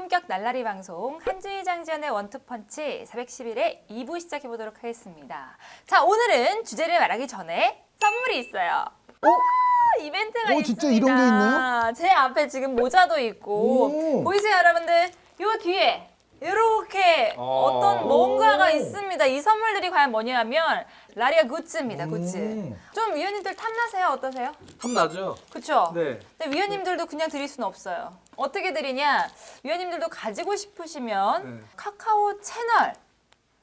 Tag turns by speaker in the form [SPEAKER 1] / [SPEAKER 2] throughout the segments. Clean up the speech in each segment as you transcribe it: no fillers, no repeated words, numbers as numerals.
[SPEAKER 1] 고품격 날라리 방송 한주희 장지연의 원투펀치 411의 2부 시작해보도록 하겠습니다. 자, 오늘은 주제를 말하기 전에 선물이 있어요. 이벤트가 있습니다.
[SPEAKER 2] 진짜 이런 게 있나요?
[SPEAKER 1] 제 앞에 지금 모자도 있고
[SPEAKER 2] 오.
[SPEAKER 1] 보이세요 여러분들? 요 뒤에 이렇게 어떤 뭔가가 있습니다. 이 선물들이 과연 뭐냐면 라리아 굿즈입니다. 굿즈. 좀 위원님들 탐나세요? 어떠세요?
[SPEAKER 3] 탐나죠?
[SPEAKER 1] 그쵸?
[SPEAKER 3] 네.
[SPEAKER 1] 근데 위원님들도 그냥 드릴 수는 없어요. 어떻게 드리냐? 위원님들도 가지고 싶으시면
[SPEAKER 3] 네.
[SPEAKER 1] 카카오 채널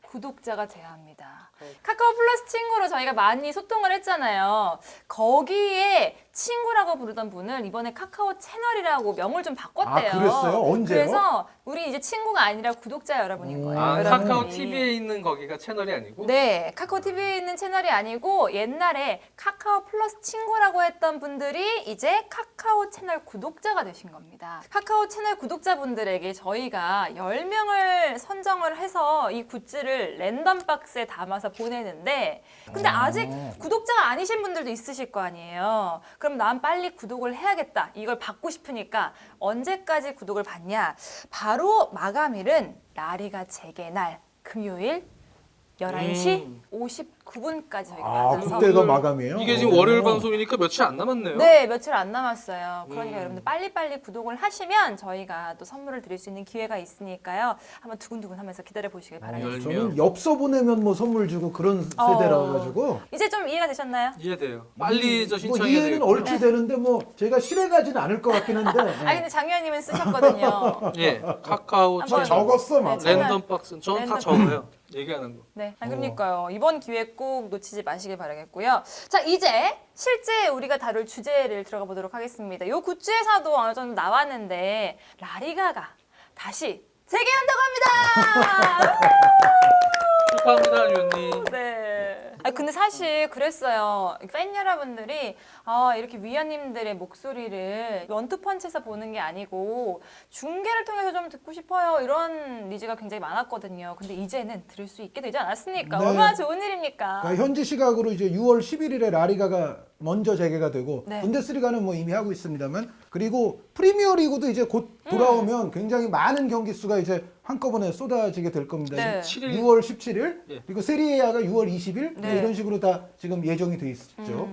[SPEAKER 1] 구독자가 돼야 합니다. 카카오 플러스 친구로 저희가 많이 소통을 했잖아요. 거기에 친구라고 부르던 분을 이번에 카카오 채널이라고 명을 좀 바꿨대요.
[SPEAKER 2] 아, 그랬어요? 언제요?
[SPEAKER 1] 그래서 우리 이제 친구가 아니라 구독자 여러분인 거예요.
[SPEAKER 3] 아,
[SPEAKER 1] 여러분들이.
[SPEAKER 3] 카카오 TV에 있는 거기가 채널이 아니고?
[SPEAKER 1] 네, 카카오 TV에 있는 채널이 아니고 옛날에 카카오 플러스 친구라고 했던 분들이 이제 카카오 채널 구독자가 되신 겁니다. 카카오 채널 구독자분들에게 저희가 10명을 선정을 해서 이 굿즈를 랜덤 박스에 담아서 보내는데 근데 아직 구독자가 아니신 분들도 있으실 거 아니에요. 그럼 난 빨리 구독을 해야겠다. 이걸 받고 싶으니까 언제까지 구독을 받냐? 바로 마감일은 라리가 재개 날 금요일 11시 59분까지 저희가 받아서
[SPEAKER 2] 그때가 마감이에요?
[SPEAKER 3] 이게 지금 월요일 방송이니까 며칠 안 남았네요.
[SPEAKER 1] 네, 며칠 안 남았어요. 그러니까 여러분들 빨리빨리 구독을 하시면 저희가 또 선물을 드릴 수 있는 기회가 있으니까요. 한번 두근두근 하면서 기다려 보시길 바라겠습니다.
[SPEAKER 2] 저는 엽서 보내면 뭐 선물 주고 그런 세대라 가지고
[SPEAKER 1] 이제 좀 이해가 되셨나요?
[SPEAKER 3] 이해돼요. 빨리 저
[SPEAKER 2] 뭐
[SPEAKER 3] 신청해야
[SPEAKER 2] 이해는
[SPEAKER 3] 되겠고.
[SPEAKER 2] 얼추 되는데 뭐 제가 실해 가지는 않을 것 같긴 한데.
[SPEAKER 1] 아니 근데 장 의원님은 쓰셨거든요.
[SPEAKER 3] 예, 카카오
[SPEAKER 1] 한번
[SPEAKER 3] 채널.
[SPEAKER 2] 적었어 막.
[SPEAKER 1] 네,
[SPEAKER 3] 랜덤 박스. 저는 다
[SPEAKER 1] 랜덤.
[SPEAKER 3] 적어요. 얘기하는 거.
[SPEAKER 1] 네, 그러니까요. 이번 기회 꼭 놓치지 마시길 바라겠고요. 자, 이제 실제 우리가 다룰 주제를 들어가 보도록 하겠습니다. 요 굿즈에서도 어느 정도 나왔는데 라리가가 다시 재개한다고 합니다.
[SPEAKER 3] 축하합니다, 위원님.
[SPEAKER 1] 네. 아 근데 사실 그랬어요. 팬 여러분들이 이렇게 위원님들의 목소리를 원투펀치에서 보는 게 아니고 중계를 통해서 좀 듣고 싶어요. 이런 니즈가 굉장히 많았거든요. 근데 이제는 들을 수 있게 되지 않았습니까?
[SPEAKER 2] 네.
[SPEAKER 1] 얼마나 좋은 일입니까?
[SPEAKER 2] 그러니까 현지 시각으로 이제 6월 11일에 라리가가 먼저 재개가 되고
[SPEAKER 1] 네.
[SPEAKER 2] 분데스리가는 뭐 이미 하고 있습니다만 그리고 프리미어리그도 이제 곧 돌아오면 굉장히 많은 경기 수가 이제 한꺼번에 쏟아지게 될 겁니다.
[SPEAKER 1] 네.
[SPEAKER 3] 7일.
[SPEAKER 2] 6월 17일
[SPEAKER 3] 예.
[SPEAKER 2] 그리고 세리에아가 6월 20일
[SPEAKER 1] 네.
[SPEAKER 2] 이런 식으로 다 지금 예정이 돼 있죠.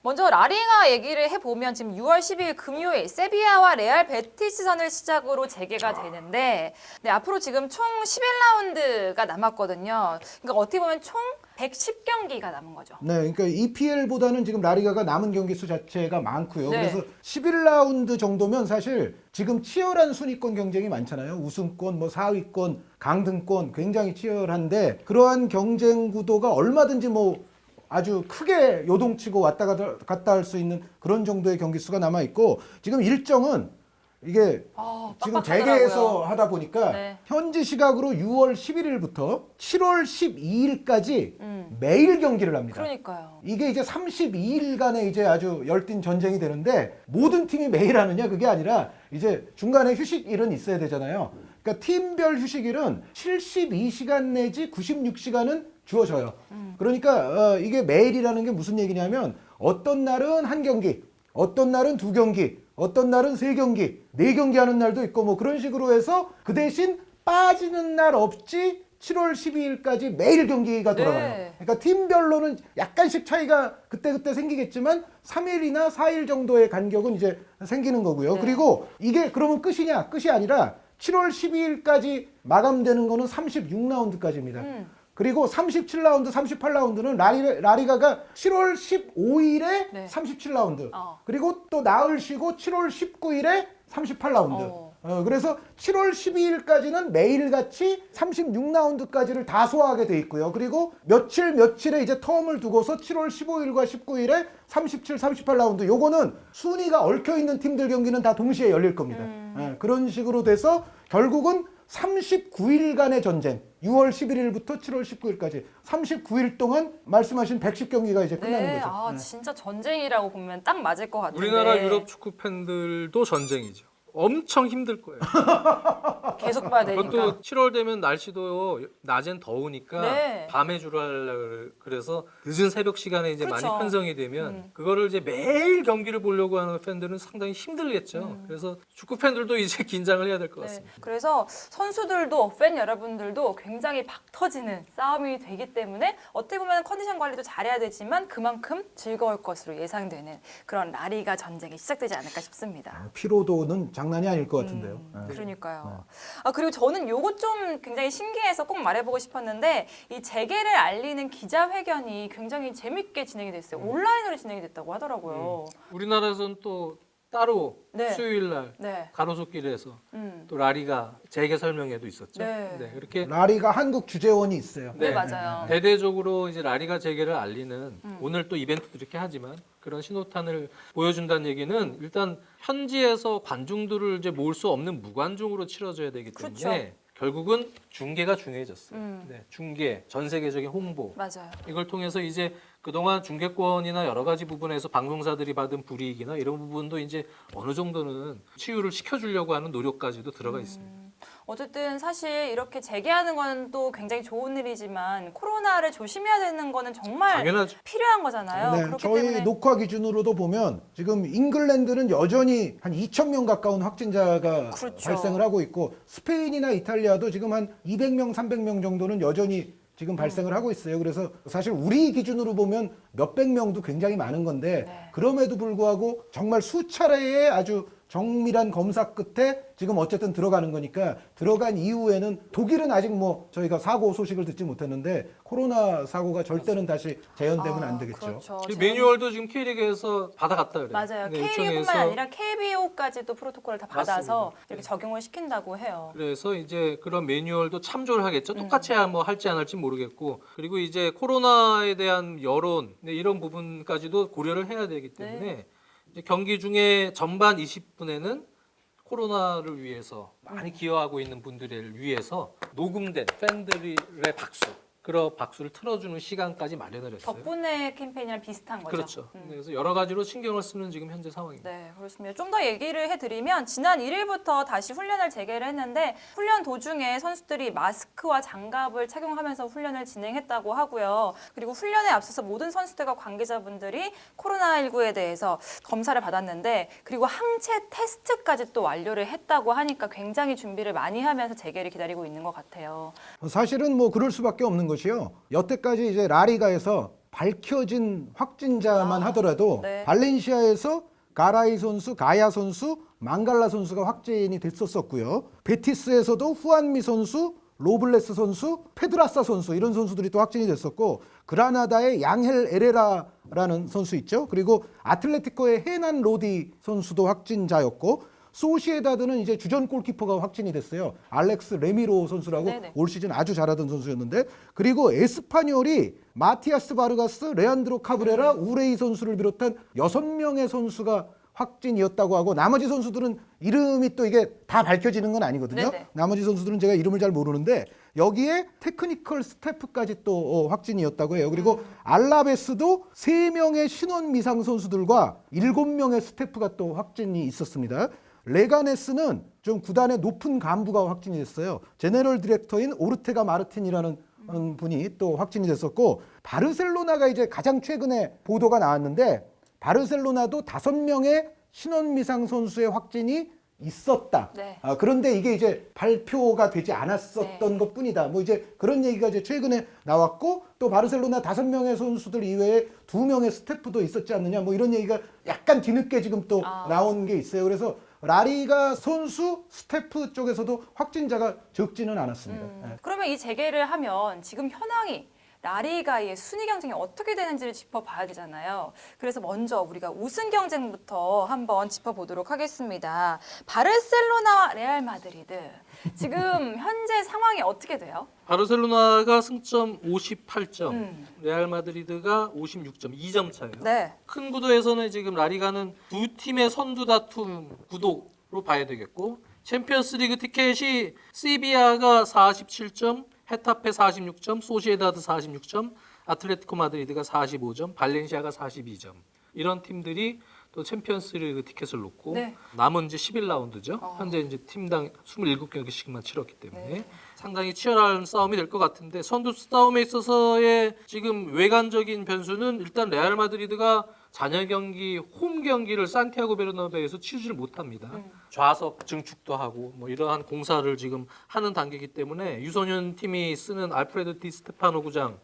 [SPEAKER 1] 먼저 라리가 얘기를 해보면 지금 6월 10일 금요일 세비야와 레알 베티스전을 시작으로 재개가 되는데 네, 앞으로 지금 총 11라운드가 남았거든요. 그러니까 어떻게 보면 총 110경기가 남은 거죠.
[SPEAKER 2] 네, 그러니까 EPL보다는 지금 라리가가 남은 경기 수 자체가 많고요.
[SPEAKER 1] 네.
[SPEAKER 2] 그래서 11라운드 정도면 사실 지금 치열한 순위권 경쟁이 많잖아요. 우승권, 뭐 4위권, 강등권 굉장히 치열한데 그러한 경쟁 구도가 얼마든지 뭐 아주 크게 요동치고 왔다 갔다 할 수 있는 그런 정도의 경기 수가 남아 있고 지금 일정은 이게 지금
[SPEAKER 1] 빡빡하더라고요.
[SPEAKER 2] 재개해서 하다 보니까
[SPEAKER 1] 네.
[SPEAKER 2] 현지 시각으로 6월 11일부터 7월 12일까지 매일 경기를 합니다.
[SPEAKER 1] 그러니까요.
[SPEAKER 2] 이게 이제 32일간의 이제 아주 열띤 전쟁이 되는데 모든 팀이 매일 하느냐 그게 아니라 이제 중간에 휴식일은 있어야 되잖아요. 그러니까 팀별 휴식일은 72시간 내지 96시간은 주어져요. 그러니까 이게 매일이라는 게 무슨 얘기냐면 어떤 날은 한 경기, 어떤 날은 두 경기, 어떤 날은 세 경기, 네 경기 하는 날도 있고 뭐 그런 식으로 해서 그 대신 빠지는 날 없이 7월 12일까지 매일 경기가 돌아가요.
[SPEAKER 1] 네.
[SPEAKER 2] 그러니까 팀별로는 약간씩 차이가 그때그때 생기겠지만 3일이나 4일 정도의 간격은 이제 생기는 거고요.
[SPEAKER 1] 네.
[SPEAKER 2] 그리고 이게 그러면 끝이냐? 끝이 아니라 7월 12일까지 마감되는 거는 36라운드까지입니다. 그리고 37라운드, 38라운드는 라리가가 7월 15일에
[SPEAKER 1] 네.
[SPEAKER 2] 37라운드.
[SPEAKER 1] 어.
[SPEAKER 2] 그리고 또 나흘 쉬고 7월 19일에 38라운드. 그래서 7월 12일까지는 매일같이 36라운드까지를 다 소화하게 돼 있고요. 그리고 며칠에 이제 텀을 두고서 7월 15일과 19일에 37, 38라운드. 요거는 순위가 얽혀 있는 팀들 경기는 다 동시에 열릴 겁니다. 그런 식으로 돼서 결국은 39일간의 전쟁. 6월 11일부터 7월 19일까지 39일 동안 말씀하신 110경기가 이제 끝나는
[SPEAKER 1] 네,
[SPEAKER 2] 거죠.
[SPEAKER 1] 진짜 전쟁이라고 보면 딱 맞을 것 같은데.
[SPEAKER 3] 우리나라 유럽 축구 팬들도 전쟁이죠. 엄청 힘들 거예요.
[SPEAKER 1] 계속 봐야 되니까.
[SPEAKER 3] 그것도 7월 되면 날씨도 낮엔 더우니까
[SPEAKER 1] 네.
[SPEAKER 3] 밤에 주로 하려고 그래서 늦은 새벽 시간에 이제
[SPEAKER 1] 그렇죠.
[SPEAKER 3] 많이 편성이 되면 그거를 이제 매일 경기를 보려고 하는 팬들은 상당히 힘들겠죠. 그래서 축구 팬들도 이제 긴장을 해야 될 것
[SPEAKER 1] 네.
[SPEAKER 3] 같습니다.
[SPEAKER 1] 그래서 선수들도 팬 여러분들도 굉장히 박 터지는 싸움이 되기 때문에 어떻게 보면 컨디션 관리도 잘해야 되지만 그만큼 즐거울 것으로 예상되는 그런 라리가 전쟁이 시작되지 않을까 싶습니다.
[SPEAKER 2] 피로도는 장난이 아닐 것 같은데요. 네.
[SPEAKER 1] 그러니까요. 아, 그리고 저는 요거 좀 굉장히 신기해서 꼭 말해보고 싶었는데 이 재개를 알리는 기자회견이 굉장히 재밌게 진행이 됐어요. 온라인으로 진행이 됐다고 하더라고요.
[SPEAKER 3] 우리나라에서는 또 따로
[SPEAKER 1] 네.
[SPEAKER 3] 수요일 날
[SPEAKER 1] 네.
[SPEAKER 3] 가로수길에서 또 라리가 재개 설명회도 있었죠.
[SPEAKER 1] 네.
[SPEAKER 3] 이렇게
[SPEAKER 2] 라리가 한국 주재원이 있어요.
[SPEAKER 1] 네, 맞아요.
[SPEAKER 3] 대대적으로 이제 라리가 재개를 알리는 오늘 또 이벤트도 이렇게 하지만 그런 신호탄을 보여준다는 얘기는 일단 현지에서 관중들을 이제 모을 수 없는 무관중으로 치러져야 되기 때문에
[SPEAKER 1] 그렇죠.
[SPEAKER 3] 결국은 중계가 중요해졌어요. 네, 중계, 전 세계적인 홍보
[SPEAKER 1] 맞아요.
[SPEAKER 3] 이걸 통해서 이제 그동안 중계권이나 여러 가지 부분에서 방송사들이 받은 불이익이나 이런 부분도 이제 어느 정도는 치유를 시켜주려고 하는 노력까지도 들어가 있습니다.
[SPEAKER 1] 어쨌든 사실 이렇게 재개하는 건 또 굉장히 좋은 일이지만 코로나를 조심해야 되는 거는 정말
[SPEAKER 3] 당연하죠.
[SPEAKER 1] 필요한 거잖아요.
[SPEAKER 2] 네,
[SPEAKER 1] 그렇기
[SPEAKER 2] 저희
[SPEAKER 1] 때문에
[SPEAKER 2] 녹화 기준으로도 보면 지금 잉글랜드는 여전히 한 2,000명 가까운 확진자가
[SPEAKER 1] 그렇죠.
[SPEAKER 2] 발생을 하고 있고 스페인이나 이탈리아도 지금 한 200명, 300명 정도는 여전히 지금 발생을 하고 있어요. 그래서 사실 우리 기준으로 보면 몇백 명도 굉장히 많은 건데
[SPEAKER 1] 네.
[SPEAKER 2] 그럼에도 불구하고 정말 수차례의 아주 정밀한 검사 끝에 지금 어쨌든 들어가는 거니까 들어간 이후에는 독일은 아직 뭐 저희가 사고 소식을 듣지 못했는데 코로나 사고가 절대는 다시 재현되면 안 되겠죠.
[SPEAKER 1] 그렇죠.
[SPEAKER 3] 이 매뉴얼도 지금 K리그에서 받아갔다 그래요.
[SPEAKER 1] 맞아요.
[SPEAKER 3] 네,
[SPEAKER 1] K리그뿐만
[SPEAKER 3] 요청해서
[SPEAKER 1] 아니라 KBO까지도 프로토콜을 다 받아서
[SPEAKER 3] 맞습니다.
[SPEAKER 1] 이렇게 적용을 시킨다고 해요.
[SPEAKER 3] 그래서 이제 그런 매뉴얼도 참조를 하겠죠. 똑같이 뭐 할지 안 할지 모르겠고 그리고 이제 코로나에 대한 여론 네, 이런 부분까지도 고려를 해야 되기 때문에 이제 경기 중에 전반 20분에는 코로나를 위해서 많이 기여하고 있는 분들을 위해서 녹음된 팬들의 박수 그런 박수를 틀어주는 시간까지 마련을 했어요.
[SPEAKER 1] 덕분에 캠페인이랑 비슷한 거죠.
[SPEAKER 3] 그렇죠. 그래서 여러 가지로 신경을 쓰는 지금 현재 상황입니다.
[SPEAKER 1] 네, 그렇습니다. 좀 더 얘기를 해드리면 지난 1일부터 다시 훈련을 재개를 했는데 훈련 도중에 선수들이 마스크와 장갑을 착용하면서 훈련을 진행했다고 하고요. 그리고 훈련에 앞서서 모든 선수들과 관계자분들이 코로나19에 대해서 검사를 받았는데 그리고 항체 테스트까지 또 완료를 했다고 하니까 굉장히 준비를 많이 하면서 재개를 기다리고 있는 것 같아요.
[SPEAKER 2] 사실은 뭐 그럴 수밖에 없는 것이요. 여태까지 이제 라리가에서 밝혀진 확진자만 하더라도
[SPEAKER 1] 네.
[SPEAKER 2] 발렌시아에서 가라이 선수, 가야 선수, 망갈라 선수가 확진이 됐었었고요. 베티스에서도 후안미 선수, 로블레스 선수, 페드라사 선수 이런 선수들이 또 확진이 됐었고 그라나다의 양헬 에레라라는 선수 있죠. 그리고 아틀레티코의 헤난 로디 선수도 확진자였고 소시에다드는 이제 주전 골키퍼가 확진이 됐어요. 알렉스 레미로 선수라고
[SPEAKER 1] 네네.
[SPEAKER 2] 올 시즌 아주 잘하던 선수였는데 그리고 에스파뇰이 마티아스 바르가스, 레안드로 카브레라, 우레이 선수를 비롯한 6명의 선수가 확진이었다고 하고 나머지 선수들은 이름이 또 이게 다 밝혀지는 건 아니거든요.
[SPEAKER 1] 네네.
[SPEAKER 2] 나머지 선수들은 제가 이름을 잘 모르는데 여기에 테크니컬 스태프까지 또 확진이었다고 해요. 그리고 알라베스도 3명의 신원 미상 선수들과 7명의 스태프가 또 확진이 있었습니다. 레가네스는 좀 구단의 높은 간부가 확진이 됐어요. 제네럴 디렉터인 오르테가 마르틴이라는 분이 또 확진이 됐었고 바르셀로나가 이제 가장 최근에 보도가 나왔는데 바르셀로나도 5명의 신원 미상 선수의 확진이 있었다.
[SPEAKER 1] 네.
[SPEAKER 2] 그런데 이게 이제 발표가 되지 않았었던
[SPEAKER 1] 네.
[SPEAKER 2] 것뿐이다. 뭐 이제 그런 얘기가 이제 최근에 나왔고 또 바르셀로나 5명의 선수들 이외에 2명의 스태프도 있었지 않느냐. 뭐 이런 얘기가 약간 뒤늦게 지금 또 나온 게 있어요. 그래서 라리가 선수 스태프 쪽에서도 확진자가 적지는 않았습니다. 예.
[SPEAKER 1] 그러면 이 재개를 하면 지금 현황이 라리가의 순위 경쟁이 어떻게 되는지를 짚어봐야 되잖아요. 그래서 먼저 우리가 우승 경쟁부터 한번 짚어보도록 하겠습니다. 바르셀로나와 레알 마드리드. 지금 현재 상황이 어떻게 돼요?
[SPEAKER 3] 바르셀로나가 승점 58점, 레알 마드리드가 56점, 2점 차예요.
[SPEAKER 1] 네.
[SPEAKER 3] 큰 구도에서는 지금 라리가는 두 팀의 선두 다툼 구도로 봐야 되겠고 챔피언스리그 티켓이 세비야가 47점, 헤타페 46점, 소시에다드 46점, 아틀레티코 마드리드가 45점, 발렌시아가 42점. 이런 팀들이 또 챔피언스리그 티켓을 놓고
[SPEAKER 1] 네.
[SPEAKER 3] 남은 이제 11라운드죠. 현재 이제 팀당 27경기씩만 치렀기 때문에
[SPEAKER 1] 네.
[SPEAKER 3] 상당히 치열한 싸움이 될 것 같은데 선두 싸움에 있어서의 지금 외관적인 변수는 일단 레알 마드리드가 잔여 경기, 홈 경기를 산티아고 베르나베우에서 치르지를 못합니다. 좌석 증축도 하고 뭐 이러한 공사를 지금 하는 단계이기 때문에 유소년 팀이 쓰는 알프레도 디 스테파노 구장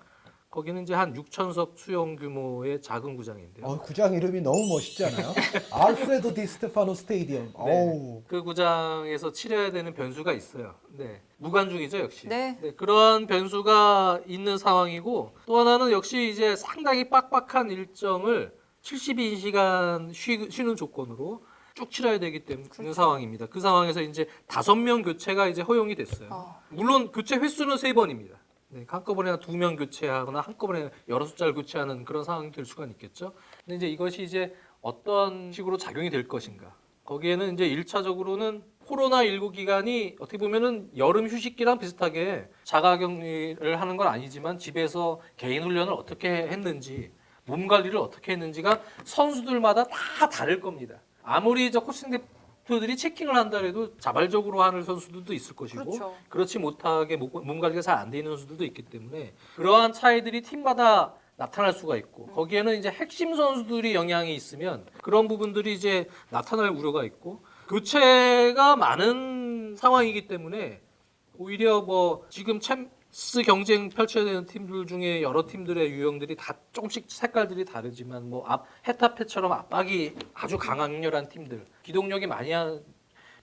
[SPEAKER 3] 거기는 이제 한 6,000석 수용 규모의 작은 구장인데요.
[SPEAKER 2] 구장 이름이 너무 멋있지 않아요? 알프레도 디 스테파노 스테디엄. 어우.
[SPEAKER 3] 그 구장에서 치러야 되는 변수가 있어요. 네. 무관중이죠, 역시.
[SPEAKER 1] 네.
[SPEAKER 3] 그러한 변수가 있는 상황이고 또 하나는 역시 이제 상당히 빡빡한 일정을 72시간 쉬는 조건으로 쭉 치러야 되기 때문에 그런 상황입니다. 그 상황에서 이제 5명 교체가 이제 허용이 됐어요. 물론 교체 횟수는 3번입니다. 네, 한꺼번에 2명 교체하거나 한꺼번에 여러 숫자를 교체하는 그런 상황이 될 수가 있겠죠. 근데 이제 이것이 이제 어떤 식으로 작용이 될 것인가. 거기에는 이제 1차적으로는 코로나19 기간이 어떻게 보면은 여름 휴식기랑 비슷하게 자가격리를 하는 건 아니지만 집에서 개인 훈련을 어떻게 했는지 몸 관리를 어떻게 했는지가 선수들마다 다 다를 겁니다. 아무리 저 코칭 대표들이 체킹을 한다 해도 자발적으로 하는 선수들도 있을 것이고
[SPEAKER 1] 그렇죠.
[SPEAKER 3] 그렇지 못하게 몸 관리가 잘 안 돼 있는 선수들도 있기 때문에 그러한 차이들이 팀마다 나타날 수가 있고 거기에는 이제 핵심 선수들이 영향이 있으면 그런 부분들이 이제 나타날 우려가 있고 교체가 많은 상황이기 때문에 오히려 뭐 지금 챔스 경쟁 펼쳐야 되는 팀들 중에 여러 팀들의 유형들이 다 조금씩 색깔들이 다르지만 뭐 헤타페처럼 압박이 아주 강렬한 팀들, 기동력이 많이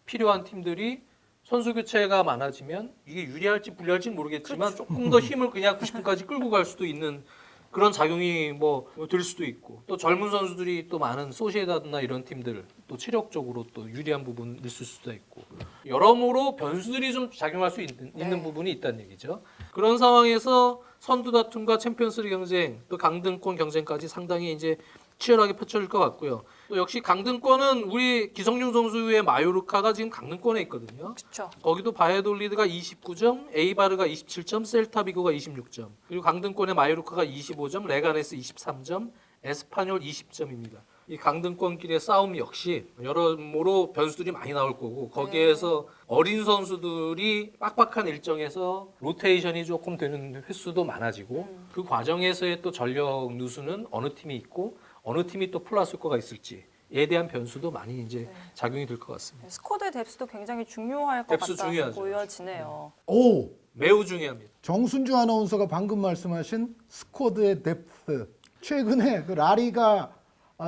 [SPEAKER 3] 필요한 팀들이 선수 교체가 많아지면 이게 유리할지 불리할지 모르겠지만 조금 더 힘을 그냥 90분까지 끌고 갈 수도 있는 그런 작용이 뭐 될 수도 있고 또 젊은 선수들이 또 많은 소시에다드나 이런 팀들 또 체력적으로 또 유리한 부분이 있을 수도 있고 여러모로 변수들이 좀 작용할 수 있는 부분이 있다는 얘기죠. 그런 상황에서 선두 다툼과 챔피언스리그 경쟁 또 강등권 경쟁까지 상당히 이제 치열하게 펼쳐질 것 같고요. 또 역시 강등권은 우리 기성용 선수의 마요르카가 지금 강등권에 있거든요.
[SPEAKER 1] 그렇죠.
[SPEAKER 3] 거기도 바이아돌리드가 29점, 에이바르가 27점, 셀타비고가 26점. 그리고 강등권의 마요르카가 25점, 레가네스 23점, 에스파뇰 20점입니다. 이 강등권끼리의 싸움 역시 여러모로 변수들이 많이 나올 거고 거기에서 어린 선수들이 빡빡한 일정에서 로테이션이 조금 되는 횟수도 많아지고 그 과정에서의 또 전력 누수는 어느 팀이 있고 어느 팀이 또 플러스 효과가 있을지에 대한 변수도 많이 이제 작용이 될 것 같습니다.
[SPEAKER 1] 스쿼드 뎁스도 굉장히 중요할 것
[SPEAKER 3] 뎁스
[SPEAKER 1] 같다
[SPEAKER 3] 중요하죠.
[SPEAKER 1] 보여지네요.
[SPEAKER 2] 오.
[SPEAKER 3] 매우 중요합니다.
[SPEAKER 2] 정순주 아나운서가 방금 말씀하신 스쿼드의 뎁스. 최근에 그 라리가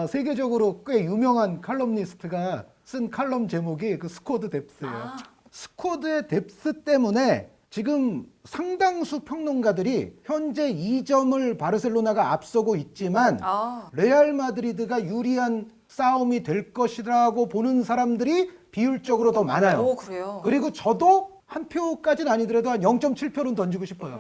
[SPEAKER 2] 세계적으로 꽤 유명한 칼럼니스트가 쓴 칼럼 제목이 그 스쿼드 뎁스예요. 스쿼드의 뎁스 때문에 지금 상당수 평론가들이 현재 2점을 바르셀로나가 앞서고 있지만 레알 마드리드가 유리한 싸움이 될 것이라고 보는 사람들이 비율적으로 더 많아요.
[SPEAKER 1] 오, 그래요?
[SPEAKER 2] 그리고 저도 한 표까지는 아니더라도 한 0.7표는 던지고 싶어요.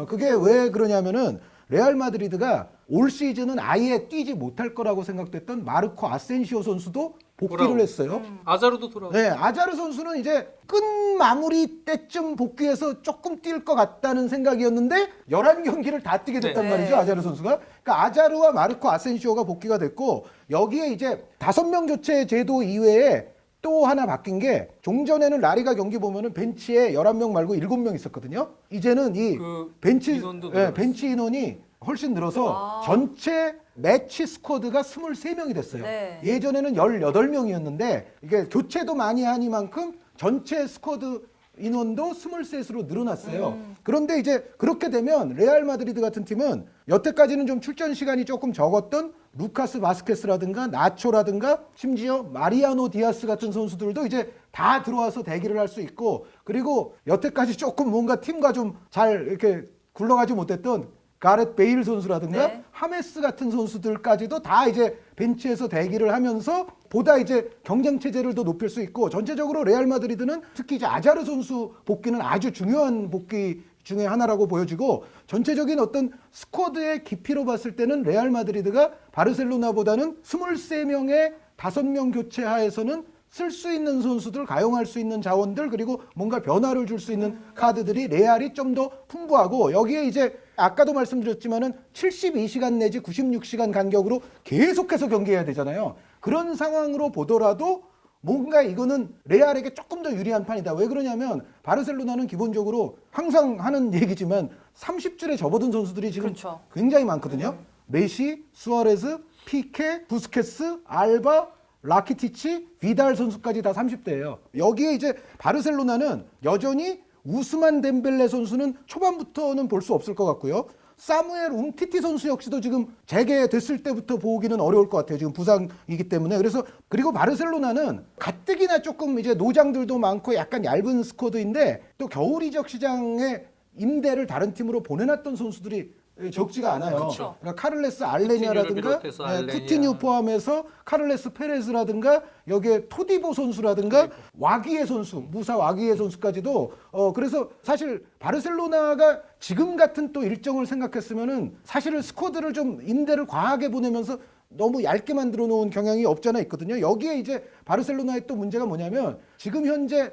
[SPEAKER 2] 그게 왜 그러냐면은 레알 마드리드가 올 시즌은 아예 뛰지 못할 거라고 생각됐던 마르코 아센시오 선수도 복귀를 했어요.
[SPEAKER 3] 아자르도 돌아오고.
[SPEAKER 2] 네, 아자르 선수는 이제 끝 마무리 때쯤 복귀해서 조금 뛸 것 같다는 생각이었는데 11경기를 다 뛰게 됐단
[SPEAKER 1] 네.
[SPEAKER 2] 말이죠, 아자르 선수가. 그러니까 아자르와 마르코 아센시오가 복귀가 됐고 여기에 이제 5명 교체 제도 이외에 또 하나 바뀐 게 종전에는 라리가 경기 보면은 벤치에 11명 말고 7명 있었거든요. 이제는 이
[SPEAKER 3] 그
[SPEAKER 2] 벤치
[SPEAKER 3] 인원도
[SPEAKER 2] 벤치 인원이 훨씬 늘어서 전체 매치 스쿼드가 23명이 됐어요.
[SPEAKER 1] 네.
[SPEAKER 2] 예전에는 18명이었는데 이게 교체도 많이 하니만큼 전체 스쿼드 인원도 23으로 늘어났어요. 그런데 이제 그렇게 되면 레알 마드리드 같은 팀은 여태까지는 좀 출전 시간이 조금 적었던 루카스 바스케스라든가 나초라든가 심지어 마리아노 디아스 같은 선수들도 이제 다 들어와서 대기를 할 수 있고 그리고 여태까지 조금 뭔가 팀과 좀 잘 이렇게 굴러가지 못했던 가렛 베일 선수라든가
[SPEAKER 1] 네.
[SPEAKER 2] 하메스 같은 선수들까지도 다 이제 벤치에서 대기를 하면서 보다 이제 경쟁 체제를 더 높일 수 있고 전체적으로 레알 마드리드는 특히 이제 아자르 선수 복귀는 아주 중요한 복귀 중에 하나라고 보여지고 전체적인 어떤 스쿼드의 깊이로 봤을 때는 레알 마드리드가 바르셀로나보다는 23명의 5명 교체 하에서는 쓸 수 있는 선수들, 가용할 수 있는 자원들 그리고 뭔가 변화를 줄 수 있는 카드들이 레알이 좀 더 풍부하고 여기에 이제 아까도 말씀드렸지만은 72시간 내지 96시간 간격으로 계속해서 경기해야 되잖아요. 그런 상황으로 보더라도 뭔가 이거는 레알에게 조금 더 유리한 판이다. 왜 그러냐면 바르셀로나는 기본적으로 항상 하는 얘기지만 30줄에 접어든 선수들이 지금
[SPEAKER 1] 그렇죠.
[SPEAKER 2] 굉장히 많거든요. 메시, 수아레스, 피케, 부스케스, 알바, 라키티치, 비달 선수까지 다 30대예요. 여기에 이제 바르셀로나는 여전히 우스만 덴벨레 선수는 초반부터는 볼 수 없을 것 같고요. 사무엘 움티티 선수 역시도 지금 재개됐을 때부터 보기는 어려울 것 같아요. 지금 부상이기 때문에. 그래서 그리고 바르셀로나는 가뜩이나 조금 이제 노장들도 많고 약간 얇은 스쿼드인데 또 겨울 이적 시장에 임대를 다른 팀으로 보내놨던 선수들이 적지가 않아요.
[SPEAKER 3] 그렇죠.
[SPEAKER 2] 그러니까 카를레스 알레냐라든가
[SPEAKER 3] 비롯해서 알레냐.
[SPEAKER 2] 쿠티뉴 포함해서 카를레스 페레스라든가 여기에 토디보 선수라든가 와기에 선수, 무사 와기에 선수까지도 그래서 사실 바르셀로나가 지금 같은 또 일정을 생각했으면은 사실은 스쿼드를 좀 임대를 과하게 보내면서 너무 얇게 만들어 놓은 경향이 없잖아 있거든요. 여기에 이제 바르셀로나의 또 문제가 뭐냐면 지금 현재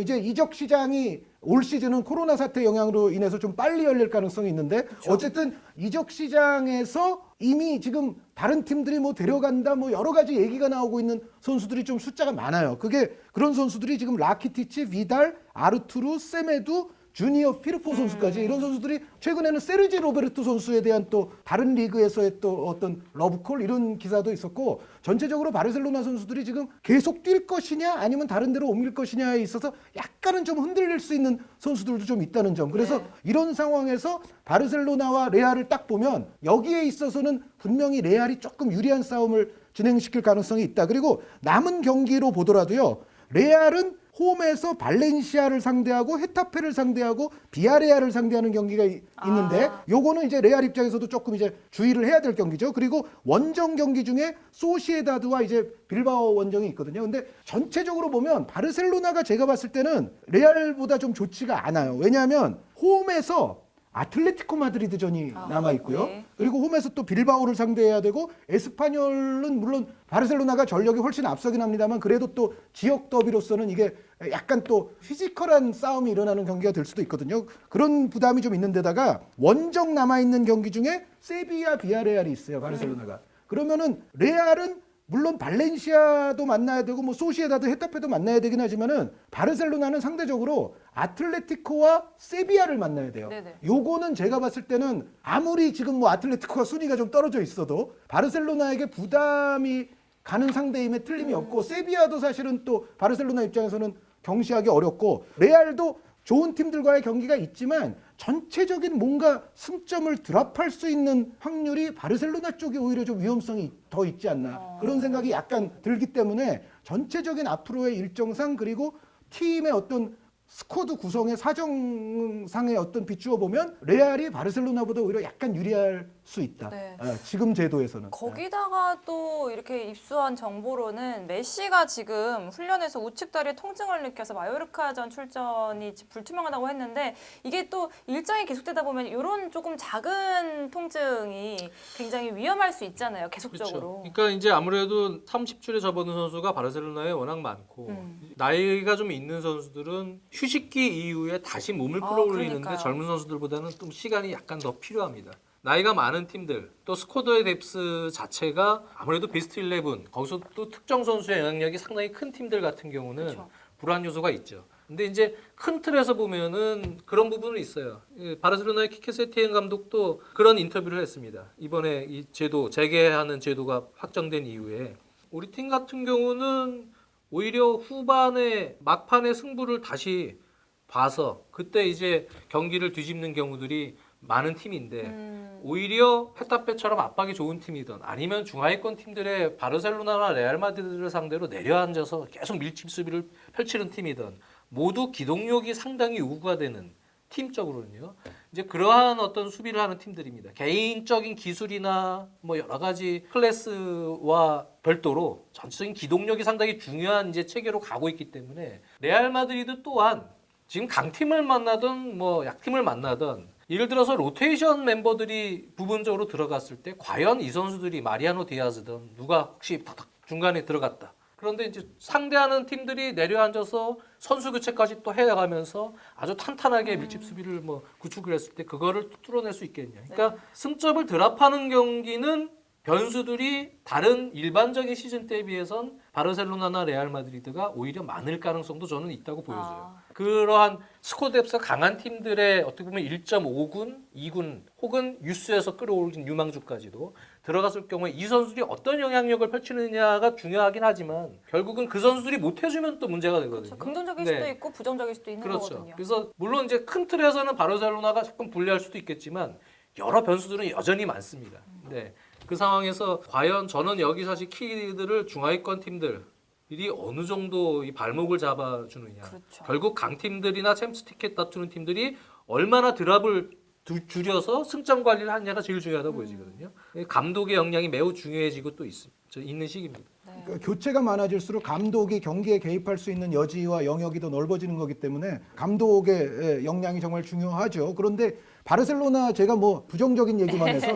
[SPEAKER 2] 이제 이적 시장이 올 시즌은 코로나 사태 영향으로 인해서 좀 빨리 열릴 가능성이 있는데 어쨌든 이적 시장에서 이미 지금 다른 팀들이 뭐 데려간다 뭐 여러 가지 얘기가 나오고 있는 선수들이 좀 숫자가 많아요. 그게 그런 선수들이 지금 라키티치, 비달, 아르투르, 세메두, 주니어 피르포 선수까지 이런 선수들이 최근에는 세르지 로베르토 선수에 대한 또 다른 리그에서의 또 어떤 러브콜 이런 기사도 있었고 전체적으로 바르셀로나 선수들이 지금 계속 뛸 것이냐 아니면 다른 데로 옮길 것이냐에 있어서 약간은 좀 흔들릴 수 있는 선수들도 좀 있다는 점. 그래서 이런 상황에서 바르셀로나와 레알을 딱 보면 여기에 있어서는 분명히 레알이 조금 유리한 싸움을 진행시킬 가능성이 있다. 그리고 남은 경기로 보더라도요. 레알은 홈에서 발렌시아를 상대하고 헤타페를 상대하고 비아레알을 상대하는 경기가 있는데 요거는 이제 레알 입장에서도 조금 이제 주의를 해야 될 경기죠. 그리고 원정 경기 중에 소시에다드와 이제 빌바오 원정이 있거든요. 근데 전체적으로 보면 바르셀로나가 제가 봤을 때는 레알보다 좀 좋지가 않아요. 왜냐하면 홈에서 아틀레티코 마드리드전이 남아 있고요.
[SPEAKER 1] 네.
[SPEAKER 2] 그리고 홈에서 또 빌바오를 상대해야 되고 에스파뇰은 물론 바르셀로나가 전력이 훨씬 앞서긴 합니다만 그래도 또 지역 더비로서는 이게 약간 또 피지컬한 싸움이 일어나는 경기가 될 수도 있거든요. 그런 부담이 좀 있는 데다가 원정 남아 있는 경기 중에 세비야 비아레알이 있어요. 바르셀로나가. 그러면은 레알은 물론 발렌시아도 만나야 되고 뭐 소시에다드 헤타페도 만나야 되긴 하지만은 바르셀로나는 상대적으로 아틀레티코와 세비야를 만나야 돼요.
[SPEAKER 1] 네네.
[SPEAKER 2] 요거는 제가 봤을 때는 아무리 지금 뭐 아틀레티코가 순위가 좀 떨어져 있어도 바르셀로나에게 부담이 가는 상대임에 틀림이 없고 세비야도 사실은 또 바르셀로나 입장에서는 경시하기 어렵고 레알도 좋은 팀들과의 경기가 있지만 전체적인 뭔가 승점을 드랍할 수 있는 확률이 바르셀로나 쪽에 오히려 좀 위험성이 더 있지 않나 그런 생각이 약간 들기 때문에 전체적인 앞으로의 일정상 그리고 팀의 어떤 스쿼드 구성의 사정상의 어떤 비추어 보면 레알이 바르셀로나보다 오히려 약간 유리할 수 있다.
[SPEAKER 1] 네.
[SPEAKER 2] 지금 제도에서는.
[SPEAKER 1] 거기다가 또 이렇게 입수한 정보로는 메시가 지금 훈련에서 우측 다리에 통증을 느껴서 마요르카전 출전이 불투명하다고 했는데 이게 또 일정이 계속되다 보면 이런 조금 작은 통증이 굉장히 위험할 수 있잖아요. 계속적으로.
[SPEAKER 3] 그렇죠. 그러니까 이제 아무래도 30줄에 접어든 선수가 바르셀로나에 워낙 많고 나이가 좀 있는 선수들은 휴식기 이후에 다시 몸을 끌어올리는데
[SPEAKER 1] 그러니까요.
[SPEAKER 3] 젊은 선수들보다는 좀 시간이 약간 더 필요합니다. 나이가 많은 팀들 또 스쿼드의 뎁스 자체가 아무래도 베스트 11 거기서 또 특정 선수의 영향력이 상당히 큰 팀들 같은 경우는
[SPEAKER 1] 그렇죠.
[SPEAKER 3] 불안 요소가 있죠. 근데 이제 큰 틀에서 보면은 그런 부분은 있어요. 바르셀로나의 키케 세티엔 감독도 그런 인터뷰를 했습니다. 이번에 이 제도 재개하는 제도가 확정된 이후에 우리 팀 같은 경우는 오히려 후반에 막판에 승부를 다시 봐서 그때 이제 경기를 뒤집는 경우들이 많은 팀인데 오히려 헤타페처럼 압박이 좋은 팀이든 아니면 중하위권 팀들의 바르셀로나나 레알 마드리드를 상대로 내려앉아서 계속 밀집 수비를 펼치는 팀이든 모두 기동력이 상당히 요구가 되는 팀적으로는요. 이제 그러한 어떤 수비를 하는 팀들입니다. 개인적인 기술이나 뭐 여러 가지 클래스와 별도로 전체적인 기동력이 상당히 중요한 이제 체계로 가고 있기 때문에 레알 마드리드 또한 지금 강팀을 만나든 뭐 약팀을 만나든 예를 들어서 로테이션 멤버들이 부분적으로 들어갔을 때 과연 이 선수들이 마리아노 디아즈든 누가 혹시 다닥 중간에 들어갔다. 그런데 이제 상대하는 팀들이 내려앉아서 선수 교체까지 또 해가면서 아주 탄탄하게 밀집 수비를 뭐 구축을 했을 때 그거를 뚫어낼 수 있겠냐. 그러니까 승점을 드랍하는 경기는 변수들이 다른 일반적인 시즌 때에 비해선 바르셀로나나 레알 마드리드가 오히려 많을 가능성도 저는 있다고 보여져요. 그러한 스쿼드 뎁스가 강한 팀들의 어떻게 보면 1.5군, 2군 혹은 유스에서 끌어올린 유망주까지도 들어갔을 경우에 이 선수들이 어떤 영향력을 펼치느냐가 중요하긴 하지만 결국은 그 선수들이 못해주면 또 문제가 되거든요.
[SPEAKER 1] 그렇죠. 긍정적일
[SPEAKER 3] 네.
[SPEAKER 1] 수도 있고 부정적일 수도 있는
[SPEAKER 3] 그렇죠.
[SPEAKER 1] 거거든요.
[SPEAKER 3] 그래서 물론 이제 큰 틀에서는 바르셀로나가 조금 불리할 수도 있겠지만 여러 변수들은 여전히 많습니다. 네. 그 상황에서 과연 저는 여기 사실 키들을 중하위권 팀들이 어느 정도 이 발목을 잡아주느냐.
[SPEAKER 1] 그렇죠.
[SPEAKER 3] 결국 강팀들이나 챔스 티켓 다투는 팀들이 얼마나 드랍을 줄여서 승점 관리를 하느냐가 제일 중요하다고 보여지거든요. 감독의 역량이 매우 중요해지고 또 있는 시기입니다.
[SPEAKER 1] 네.
[SPEAKER 2] 그러니까 교체가 많아질수록 감독이 경기에 개입할 수 있는 여지와 영역이 더 넓어지는 거기 때문에 감독의 역량이 정말 중요하죠. 그런데 바르셀로나 제가 뭐 부정적인 얘기만 해서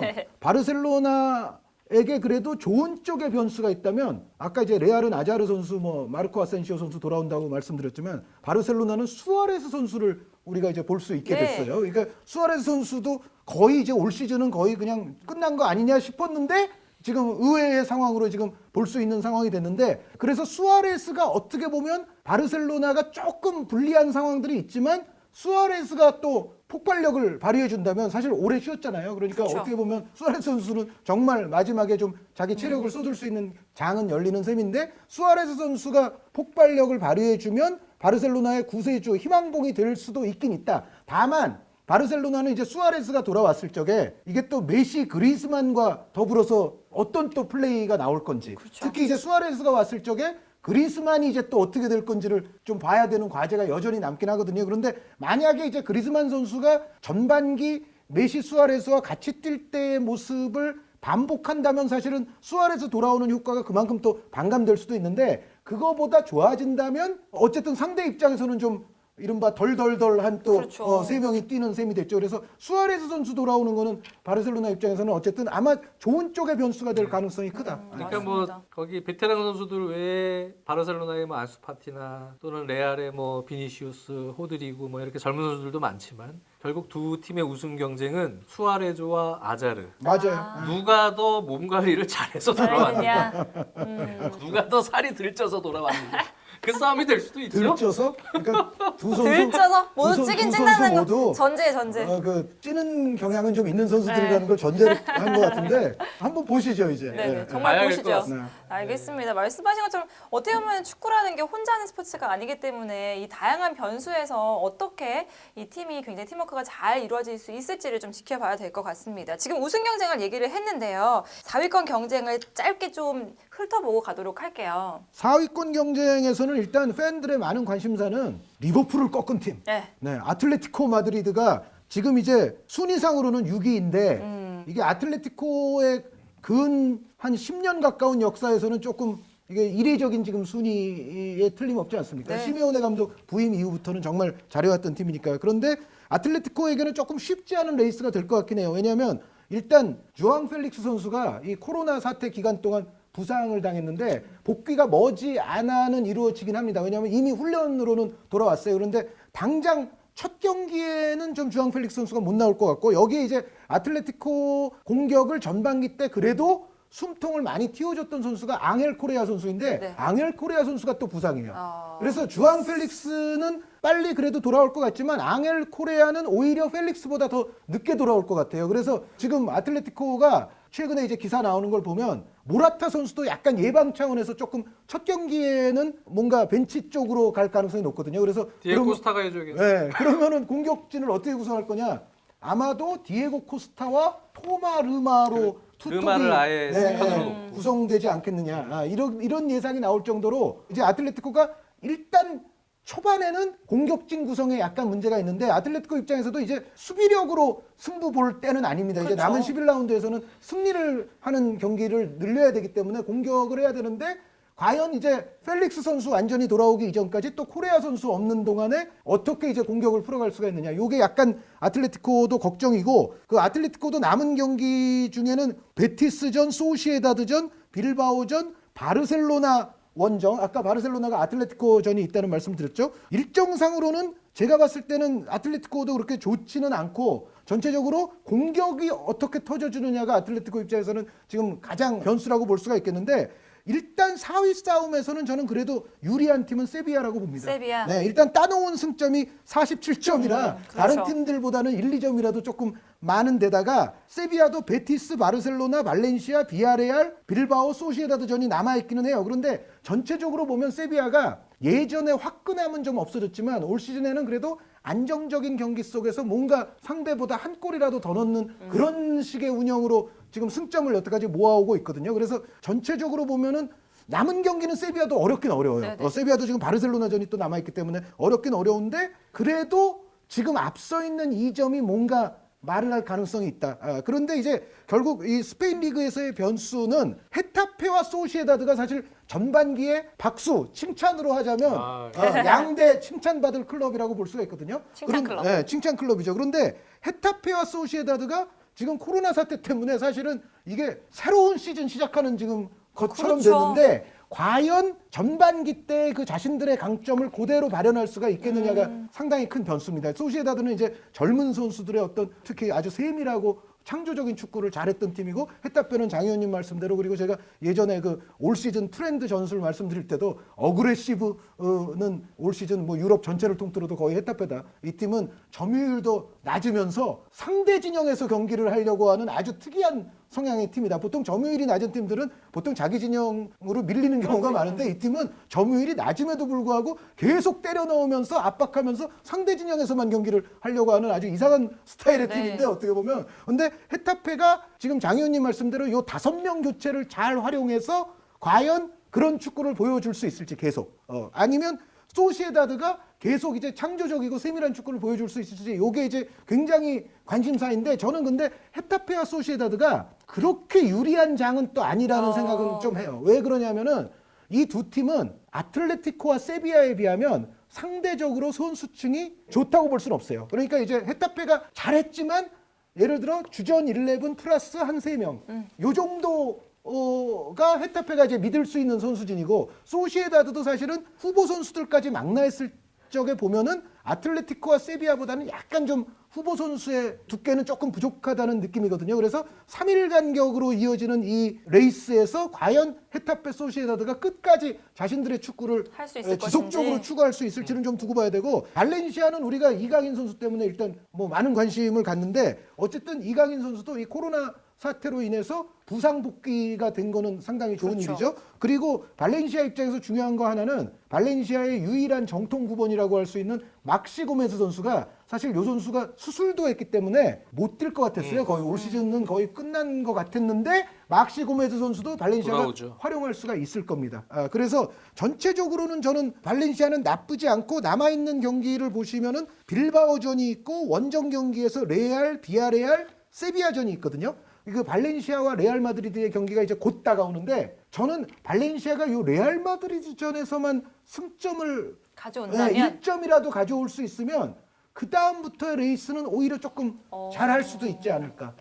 [SPEAKER 2] 바르셀로나에게 그래도 좋은 쪽의 변수가 있다면 아까 이제 레알은 아자르 선수 뭐 마르코 아센시오 선수 돌아온다고 말씀드렸지만 바르셀로나는 수아레스 선수를 우리가 이제 볼 수 있게
[SPEAKER 1] 네.
[SPEAKER 2] 됐어요. 그러니까 수아레스 선수도 거의 이제 올 시즌은 거의 그냥 끝난 거 아니냐 싶었는데 지금 의외의 상황으로 지금 볼 수 있는 상황이 됐는데 그래서 수아레스가 어떻게 보면 바르셀로나가 조금 불리한 상황들이 있지만 수아레스가 또 폭발력을 발휘해 준다면 사실 오래 쉬었잖아요. 그러니까
[SPEAKER 1] 그렇죠.
[SPEAKER 2] 어떻게 보면 수아레스 선수는 정말 마지막에 좀 자기 체력을 쏟을 수 있는 장은 열리는 셈인데 수아레스 선수가 폭발력을 발휘해 주면 바르셀로나의 구세주 희망봉이 될 수도 있긴 있다. 다만 바르셀로나는 이제 수아레스가 돌아왔을 적에 이게 또 메시 그리스만과 더불어서 어떤 또 플레이가 나올 건지
[SPEAKER 1] 그렇죠.
[SPEAKER 2] 특히 이제 수아레스가 왔을 적에 그리스만이 이제 또 어떻게 될 건지를 좀 봐야 되는 과제가 여전히 남긴 하거든요. 그런데 만약에 이제 그리스만 선수가 전반기 메시 수아레스와 같이 뛸 때의 모습을 반복한다면 사실은 수아레스 돌아오는 효과가 그만큼 또 반감될 수도 있는데 그거보다 좋아진다면 어쨌든 상대 입장에서는 좀 이른바 덜덜덜한 또
[SPEAKER 1] 그렇죠.
[SPEAKER 2] 세 명이 뛰는 셈이 됐죠. 그래서 수아레스 선수 돌아오는 거는 바르셀로나 입장에서는 어쨌든 아마 좋은 쪽의 변수가 될 가능성이 크다.
[SPEAKER 3] 그러니까
[SPEAKER 1] 맞습니다.
[SPEAKER 3] 뭐 거기 베테랑 선수들 외에 바르셀로나의 뭐 안수파티나 또는 레알의 뭐 비니시우스, 호드리고 뭐 이렇게 젊은 선수들도 많지만 결국 두 팀의 우승 경쟁은 수아레즈와 아자르
[SPEAKER 2] 맞아요.
[SPEAKER 3] 누가 더 몸 관리를 잘해서 돌아왔는지
[SPEAKER 1] 잘했느냐.
[SPEAKER 3] 누가 더 살이 들쪄서 돌아왔는지 그 싸움이 될 수도 있죠.
[SPEAKER 2] 들쪄서 그러니까 두 선수
[SPEAKER 1] 들쪄서 모두
[SPEAKER 2] 두 선-
[SPEAKER 1] 찌긴
[SPEAKER 2] 두
[SPEAKER 1] 찐다는
[SPEAKER 2] 선수
[SPEAKER 1] 거
[SPEAKER 2] 모두
[SPEAKER 1] 전제에 전제.
[SPEAKER 2] 그 찌는 경향은 좀 있는 선수들이라는 걸 전제로 한 것 같은데 한번 보시죠 이제.
[SPEAKER 1] 네,
[SPEAKER 2] 예.
[SPEAKER 1] 정말
[SPEAKER 3] 봐야 될것
[SPEAKER 1] 보시죠.
[SPEAKER 3] 같습니다.
[SPEAKER 2] 네.
[SPEAKER 1] 알겠습니다. 말씀하신 것처럼 어떻게 보면 축구라는 게 혼자 하는 스포츠가 아니기 때문에 이 다양한 변수에서 어떻게 이 팀이 굉장히 팀워크가 잘 이루어질 수 있을지를 좀 지켜봐야 될 것 같습니다. 지금 우승 경쟁을 얘기를 했는데요. 4위권 경쟁을 짧게 좀 훑어보고 가도록 할게요.
[SPEAKER 2] 4위권 경쟁에서는 일단 팬들의 많은 관심사는 리버풀을 꺾은 팀.
[SPEAKER 1] 네.
[SPEAKER 2] 네, 아틀레티코 마드리드가 지금 이제 순위상으로는 6위인데 이게 아틀레티코의 근 한 10년 가까운 역사에서는 조금 이게 이례적인 지금 순위에 틀림없지 않습니까?
[SPEAKER 1] 네.
[SPEAKER 2] 시메오네 감독 부임 이후부터는 정말 잘해왔던 팀이니까요. 그런데 아틀레티코에게는 조금 쉽지 않은 레이스가 될 것 같긴 해요. 왜냐하면 일단 주앙 펠릭스 선수가 이 코로나 사태 기간 동안 부상을 당했는데 복귀가 머지않아는 이루어지긴 합니다. 왜냐하면 이미 훈련으로는 돌아왔어요. 그런데 당장 첫 경기에는 좀 주앙 펠릭스 선수가 못 나올 것 같고 여기에 이제 아틀레티코 공격을 전반기 때 그래도 숨통을 많이 틔워줬던 선수가 앙헬 코레아 선수인데
[SPEAKER 1] 네.
[SPEAKER 2] 앙헬 코레아 선수가 또 부상이에요.
[SPEAKER 1] 아.
[SPEAKER 2] 그래서 주앙 펠릭스는 빨리 그래도 돌아올 것 같지만 앙헬 코레아는 오히려 펠릭스보다 더 늦게 돌아올 것 같아요. 그래서 지금 아틀레티코가 최근에 이제 기사 나오는 걸 보면 모라타 선수도 약간 예방 차원에서 조금 첫 경기에는 뭔가 벤치 쪽으로 갈 가능성이 높거든요. 그래서
[SPEAKER 3] 디에고
[SPEAKER 2] 그러면-
[SPEAKER 3] 코스타가 해줘야겠네.
[SPEAKER 2] 네, 그러면은 공격진을 어떻게 구성할 거냐? 아마도 디에고 코스타와 토마 르마로 투톱이
[SPEAKER 3] 르마를 아예 세컨으로 놓고.
[SPEAKER 2] 구성되지 않겠느냐. 이런 예상이 나올 정도로 이제 아틀레티코가 일단 초반에는 공격진 구성에 약간 문제가 있는데 아틀레티코 입장에서도 이제 수비력으로 승부 볼 때는 아닙니다. 이제
[SPEAKER 1] 그렇죠.
[SPEAKER 2] 남은 11라운드에서는 승리를 하는 경기를 늘려야 되기 때문에 공격을 해야 되는데 과연 이제 펠릭스 선수 완전히 돌아오기 이전까지 또 코레아 선수 없는 동안에 어떻게 이제 공격을 풀어갈 수가 있느냐. 요게 약간 아틀레티코도 걱정이고 그 아틀레티코도 남은 경기 중에는 베티스전, 소시에다드전, 빌바오전, 바르셀로나 원정 아까 바르셀로나가 아틀레티코전이 있다는 말씀 드렸죠. 일정상으로는 제가 봤을 때는 아틀레티코도 그렇게 좋지는 않고 전체적으로 공격이 어떻게 터져주느냐가 아틀레티코 입장에서는 지금 가장 변수라고 볼 수가 있겠는데 일단 4위 싸움에서는 저는 그래도 유리한 팀은 세비야라고 봅니다.
[SPEAKER 1] 세비야.
[SPEAKER 2] 네, 일단 따놓은 승점이 47점이라
[SPEAKER 1] 그렇죠.
[SPEAKER 2] 다른 팀들보다는 1, 2점이라도 조금 많은 데다가 세비야도 베티스, 바르셀로나, 발렌시아, 비아레알, 빌바오, 소시에다드전이 남아있기는 해요. 그런데 전체적으로 보면 세비야가 예전에 화끈함은 좀 없어졌지만 올 시즌에는 그래도 안정적인 경기 속에서 뭔가 상대보다 한 골이라도 더 넣는 그런 식의 운영으로 지금 승점을 여태까지 모아오고 있거든요. 그래서 전체적으로 보면은 남은 경기는 세비야도 어렵긴 어려워요.
[SPEAKER 1] 네네.
[SPEAKER 2] 세비야도 지금 바르셀로나전이 또 남아있기 때문에 어렵긴 어려운데 그래도 지금 앞서 있는 2점이 뭔가 말을 할 가능성이 있다. 그런데 이제 결국 이 스페인 리그에서의 변수는 헤타페와 소시에다드가 사실 전반기에 박수, 칭찬으로 하자면 양대 칭찬받을 클럽이라고 볼 수가 있거든요.
[SPEAKER 1] 칭찬 클럽.
[SPEAKER 2] 네, 칭찬 클럽이죠. 그런데 헤타페와 소시에다드가 지금 코로나 사태 때문에 사실은 이게 새로운 시즌 시작하는 지금 것처럼
[SPEAKER 1] 그렇죠.
[SPEAKER 2] 되는데 과연 전반기 때 그 자신들의 강점을 그대로 발현할 수가 있겠느냐가 상당히 큰 변수입니다. 소시에다드는 이제 젊은 선수들의 어떤 특히 아주 세밀하고 창조적인 축구를 잘했던 팀이고 헤타페는 장 의원님 말씀대로 그리고 제가 예전에 그 올 시즌 트렌드 전술 말씀드릴 때도 어그레시브는 올 시즌 뭐 유럽 전체를 통틀어도 거의 헤타페다. 이 팀은 점유율도 낮으면서 상대 진영에서 경기를 하려고 하는 아주 특이한 성향의 팀이다. 보통 점유율이 낮은 팀들은 보통 자기 진영으로 밀리는 경우가 많은데 이 팀은 점유율이 낮음에도 불구하고 계속 때려 넣으면서 압박하면서 상대 진영에서만 경기를 하려고 하는 아주 이상한 스타일의
[SPEAKER 1] 네.
[SPEAKER 2] 팀인데 어떻게 보면 근데 헤타페가 지금 장 의원님 말씀대로 요 5명 교체를 잘 활용해서 과연 그런 축구를 보여줄 수 있을지 계속 아니면 소시에다드가 계속 이제 창조적이고 세밀한 축구를 보여줄 수 있을지 요게 이제 굉장히 관심사인데 저는 근데 헤타페와 소시에다드가 그렇게 유리한 장은 또 아니라는 생각은 좀 해요. 왜 그러냐면은 이 두 팀은 아틀레티코와 세비야에 비하면 상대적으로 선수층이 좋다고 볼 수는 없어요. 그러니까 이제 헤타페가 잘했지만 예를 들어 주전 11 플러스 한 3명 요 정도가 헤타페가 이제 믿을 수 있는 선수진이고 소시에다드도 사실은 후보 선수들까지 망라했을 적에 보면은 아틀레티코와 세비야보다는 약간 좀 후보 선수의 두께는 조금 부족하다는 느낌이거든요. 그래서 3일 간격으로 이어지는 이 레이스에서 과연 헤타페 소시에다드가 끝까지 자신들의 축구를
[SPEAKER 1] 할수 있을
[SPEAKER 2] 지속적으로
[SPEAKER 1] 것인지.
[SPEAKER 2] 추구할 수 있을지는 좀 두고 봐야 되고 발렌시아는 우리가 이강인 선수 때문에 일단 뭐 많은 관심을 갖는데 어쨌든 이강인 선수도 이 코로나 사태로 인해서 부상 복귀가 된 거는 상당히 좋은
[SPEAKER 1] 그렇죠.
[SPEAKER 2] 일이죠. 그리고 발렌시아 입장에서 중요한 거 하나는 발렌시아의 유일한 정통 9번이라고 할 수 있는 막시 고메스 선수가 사실 요 선수가 수술도 했기 때문에 못 뛸 것 같았어요. 거의 올 시즌은 거의 끝난 것 같았는데 막시 고메스 선수도 발렌시아가
[SPEAKER 3] 돌아오죠.
[SPEAKER 2] 활용할 수가 있을 겁니다. 그래서 전체적으로는 저는 발렌시아는 나쁘지 않고 남아있는 경기를 보시면은 빌바오전이 있고 원정 경기에서 레알, 비아레알, 세비야전이 있거든요. 그 발렌시아와 레알 마드리드의 경기가 이제 곧 다가오는데 저는 발렌시아가 요 레알 마드리드전에서만 승점을
[SPEAKER 1] 가져온다면
[SPEAKER 2] 1점이라도 가져올 수 있으면 그 다음부터의 레이스는 오히려 조금 잘할 수도 있지 않을까.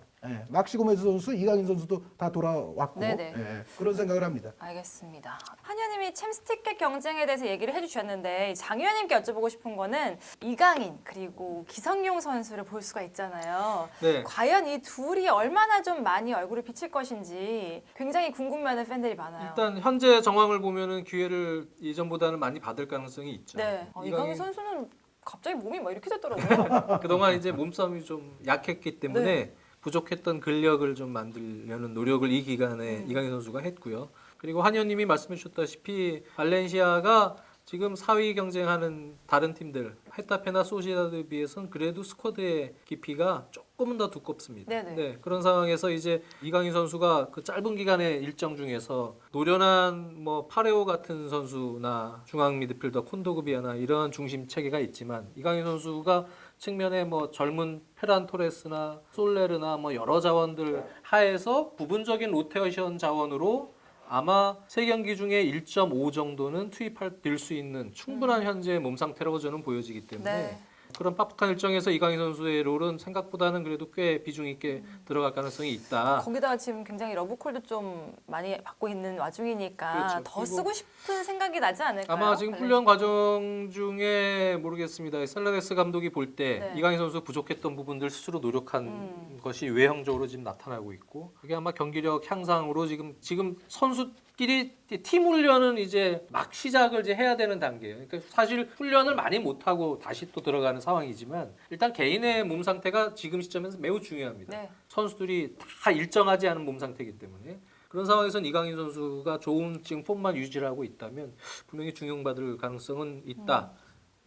[SPEAKER 2] 막시 고메스 선수, 이강인 선수도 다 돌아왔고
[SPEAKER 1] 네네.
[SPEAKER 2] 그런 생각을 합니다.
[SPEAKER 1] 알겠습니다. 한 의원님이 챔스티켓 경쟁에 대해서 얘기를 해주셨는데 장 의원님께 여쭤보고 싶은 거는 이강인 그리고 기성용 선수를 볼 수가 있잖아요.
[SPEAKER 3] 네.
[SPEAKER 1] 과연 이 둘이 얼마나 좀 많이 얼굴을 비칠 것인지 굉장히 궁금해하는 팬들이 많아요.
[SPEAKER 3] 일단 현재 정황을 보면은 기회를 이전보다는 많이 받을 가능성이 있죠.
[SPEAKER 1] 네. 이강인 선수는 갑자기 몸이 막 이렇게 됐더라고요.
[SPEAKER 3] 그동안 이제 몸싸움이 좀 약했기 때문에
[SPEAKER 1] 네.
[SPEAKER 3] 부족했던 근력을 좀 만들려는 노력을 이 기간에 이강인 선수가 했고요. 그리고 한 의원님이 말씀해 주셨다시피 발렌시아가 지금 4위 경쟁하는 다른 팀들 헤타페나 소시에다드에 비해서는 그래도 스쿼드의 깊이가 조금은 더 두껍습니다.
[SPEAKER 1] 네네.
[SPEAKER 3] 네, 그런 상황에서 이제 이강인 선수가 그 짧은 기간의 일정 중에서 노련한 뭐 파레오 같은 선수나 중앙 미드필더 콘도그비아나 이런 중심 체계가 있지만 이강인 선수가 측면에 뭐 젊은 페란 토레스나 솔레르나 뭐 여러 자원들 하에서 부분적인 로테이션 자원으로 아마 3경기 중에 1.5 정도는 투입될 수 있는 충분한 현재 몸 상태라고 저는 보여지기 때문에
[SPEAKER 1] 네.
[SPEAKER 3] 그런 빡빡한 일정에서 이강인 선수의 롤은 생각보다는 그래도 꽤 비중 있게 들어갈 가능성이 있다.
[SPEAKER 1] 거기다가 지금 굉장히 러브콜도 좀 많이 받고 있는 와중이니까
[SPEAKER 3] 그렇죠.
[SPEAKER 1] 더
[SPEAKER 3] 그리고
[SPEAKER 1] 쓰고 싶은 생각이 나지 않을까요?
[SPEAKER 3] 아마 지금 훈련 과정 중에 모르겠습니다. 셀레넥스 감독이 볼 때
[SPEAKER 1] 네.
[SPEAKER 3] 이강인 선수 부족했던 부분들 스스로 노력한 것이 외형적으로 지금 나타나고 있고 그게 아마 경기력 향상으로 지금 선수끼리 팀 훈련은 이제 막 시작을 이제 해야 되는 단계예요. 그러니까 사실 훈련을 많이 못 하고 다시 또 들어가는 상황이지만 일단 개인의 몸 상태가 지금 시점에서 매우 중요합니다.
[SPEAKER 1] 네.
[SPEAKER 3] 선수들이 다 일정하지 않은 몸 상태이기 때문에 그런 상황에서는 이강인 선수가 좋은 지금 폼만 유지를 하고 있다면 분명히 중용받을 가능성은 있다.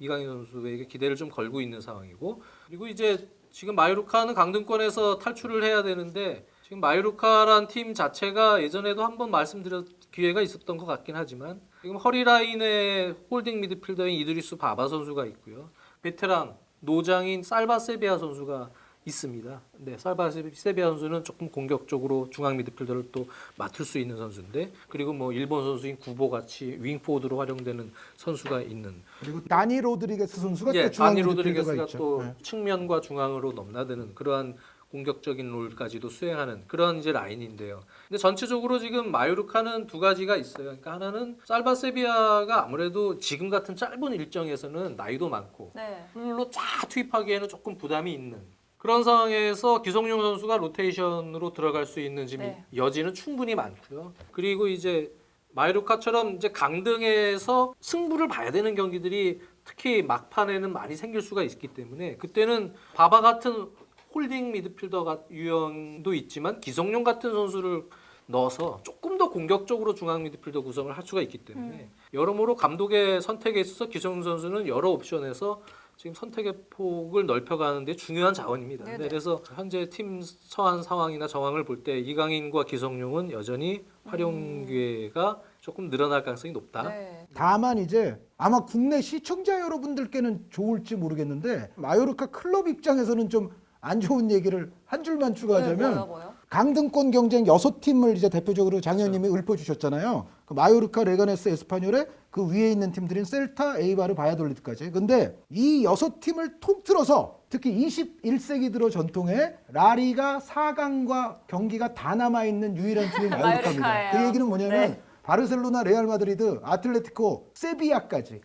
[SPEAKER 3] 이강인 선수에게 기대를 좀 걸고 있는 상황이고 그리고 이제 지금 마요르카는 강등권에서 탈출을 해야 되는데 지금 마요르카란 팀 자체가 예전에도 한번 말씀드렸 기회가 있었던 것 같긴 하지만 지금 허리 라인에 홀딩 미드필더인 이드리스 바바 선수가 있고요. 베테랑 노장인 살바세비아 선수가 있습니다. 네, 살바세비아 선수는 조금 공격적으로 중앙 미드필더를 또 맡을 수 있는 선수인데 그리고 뭐 일본 선수인 구보 같이 윙포워드로 활용되는 선수가 있는
[SPEAKER 2] 그리고 다니 로드리게스 선수가
[SPEAKER 3] 예,
[SPEAKER 2] 또 중앙
[SPEAKER 3] 다니
[SPEAKER 2] 미드필더가
[SPEAKER 3] 로드리게스가
[SPEAKER 2] 있죠.
[SPEAKER 3] 또
[SPEAKER 2] 네.
[SPEAKER 3] 측면과 중앙으로 넘나드는 그러한 공격적인 롤까지도 수행하는 그런 이제 라인인데요. 근데 전체적으로 지금 마요르카는 두 가지가 있어요. 그러니까 하나는 살바세비아가 아무래도 지금 같은 짧은 일정에서는 나이도 많고
[SPEAKER 1] 네.
[SPEAKER 3] 풀로 쫙 투입하기에는 조금 부담이 있는 그런 상황에서 기성용 선수가 로테이션으로 들어갈 수 있는 지금
[SPEAKER 1] 네.
[SPEAKER 3] 여지는 충분히 많고요. 그리고 이제 마요르카처럼 이제 강등에서 승부를 봐야 되는 경기들이 특히 막판에는 많이 생길 수가 있기 때문에 그때는 바바 같은 홀딩 미드필더 유형도 있지만 기성용 같은 선수를 넣어서 조금 더 공격적으로 중앙 미드필더 구성을 할 수가 있기 때문에 여러모로 감독의 선택에 있어서 기성용 선수는 여러 옵션에서 지금 선택의 폭을 넓혀가는 데 중요한 자원입니다.
[SPEAKER 1] 네네.
[SPEAKER 3] 네, 그래서 현재 팀 처한 상황이나 정황을 볼 때 이강인과 기성용은 여전히 활용 기회가 조금 늘어날 가능성이 높다.
[SPEAKER 1] 네.
[SPEAKER 2] 다만 이제 아마 국내 시청자 여러분들께는 좋을지 모르겠는데 마요르카 클럽 입장에서는 좀 안 좋은 얘기를 한 줄만 추가하자면
[SPEAKER 1] 뭐요?
[SPEAKER 2] 강등권 경쟁 6팀을 이제 대표적으로 장현님이 읊어주셨잖아요. 그 마요르카, 레가네스, 에스파뇰의 그 위에 있는 팀들인 셀타, 에이바르, 바야돌리드까지. 근데 이 6팀을 통틀어서 특히 21세기 들어 전통의 라리가 4강과 경기가 다 남아있는 유일한 팀이 마요르카입니다.
[SPEAKER 1] 마요르카예요.
[SPEAKER 2] 그 얘기는 뭐냐면
[SPEAKER 1] 네.
[SPEAKER 2] 바르셀로나, 레알 마드리드, 아틀레티코, 세비야까지.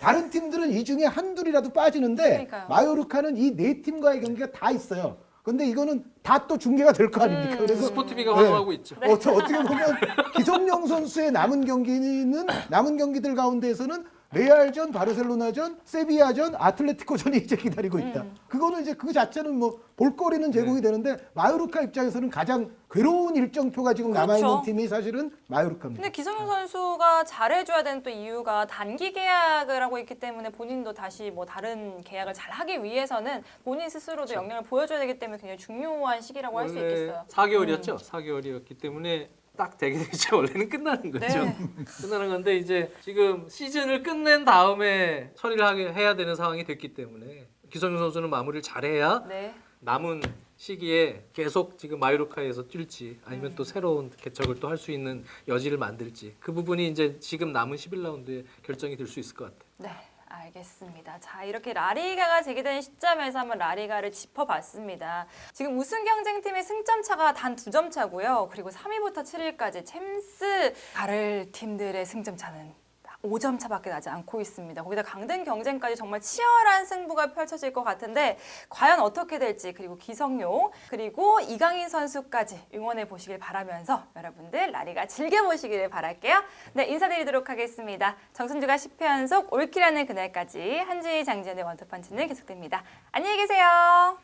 [SPEAKER 2] 다른 팀들은 이 중에 한둘이라도 빠지는데
[SPEAKER 1] 그러니까요.
[SPEAKER 2] 마요르카는 이 네 팀과의 경기가 다 있어요. 근데 이거는 다 또 중계가 될 거 아닙니까? 그래서
[SPEAKER 3] 스포티비가 활용하고 있죠.
[SPEAKER 2] 어떻게 보면 기성용 선수의 남은 경기들 가운데에서는 레알전, 바르셀로나전, 세비야전, 아틀레티코전이 이제 기다리고 있다. 그거는 이제 그 자체는 뭐 볼거리는 제공이 되는데 마요르카 입장에서는 가장 괴로운 일정표가 지금
[SPEAKER 1] 그렇죠.
[SPEAKER 2] 남아있는 팀이 사실은 마요르카입니다.
[SPEAKER 1] 근데 기성용 선수가 잘해줘야 되는 또 이유가 단기 계약을 하고 있기 때문에 본인도 다시 뭐 다른 계약을 잘 하기 위해서는 본인 스스로도 역량을 보여줘야 되기 때문에 굉장히 중요한 시기라고 할 수
[SPEAKER 3] 원래
[SPEAKER 1] 있겠어요.
[SPEAKER 3] 4개월이었죠. 4개월이었기 때문에 딱 되게 되죠. 원래는 끝나는 거죠.
[SPEAKER 1] 네.
[SPEAKER 3] 끝나는 건데 이제 지금 시즌을 끝낸 다음에 처리를 해야 되는 상황이 됐기 때문에 기성용 선수는 마무리를 잘해야
[SPEAKER 1] 네.
[SPEAKER 3] 남은 시기에 계속 지금 마요르카에서 뛸지 아니면 또 새로운 개척을 또 할 수 있는 여지를 만들지 그 부분이 이제 지금 남은 11라운드에 결정이 될 수 있을 것 같아요.
[SPEAKER 1] 네, 알겠습니다. 자, 이렇게 라리가가 제기된 시점에서 한번 라리가를 짚어봤습니다. 지금 우승 경쟁팀의 승점 차가 단 2점 차고요. 그리고 3위부터 7위까지 챔스 다를 팀들의 승점 차는 5점 차밖에 나지 않고 있습니다. 거기다 강등 경쟁까지 정말 치열한 승부가 펼쳐질 것 같은데 과연 어떻게 될지 그리고 기성용 그리고 이강인 선수까지 응원해 보시길 바라면서 여러분들 라리가 즐겨보시기를 바랄게요. 네, 인사드리도록 하겠습니다. 정순주가 10회 연속 올킬하는 그날까지 한주희 장지연의 원투펀치는 계속됩니다. 안녕히 계세요.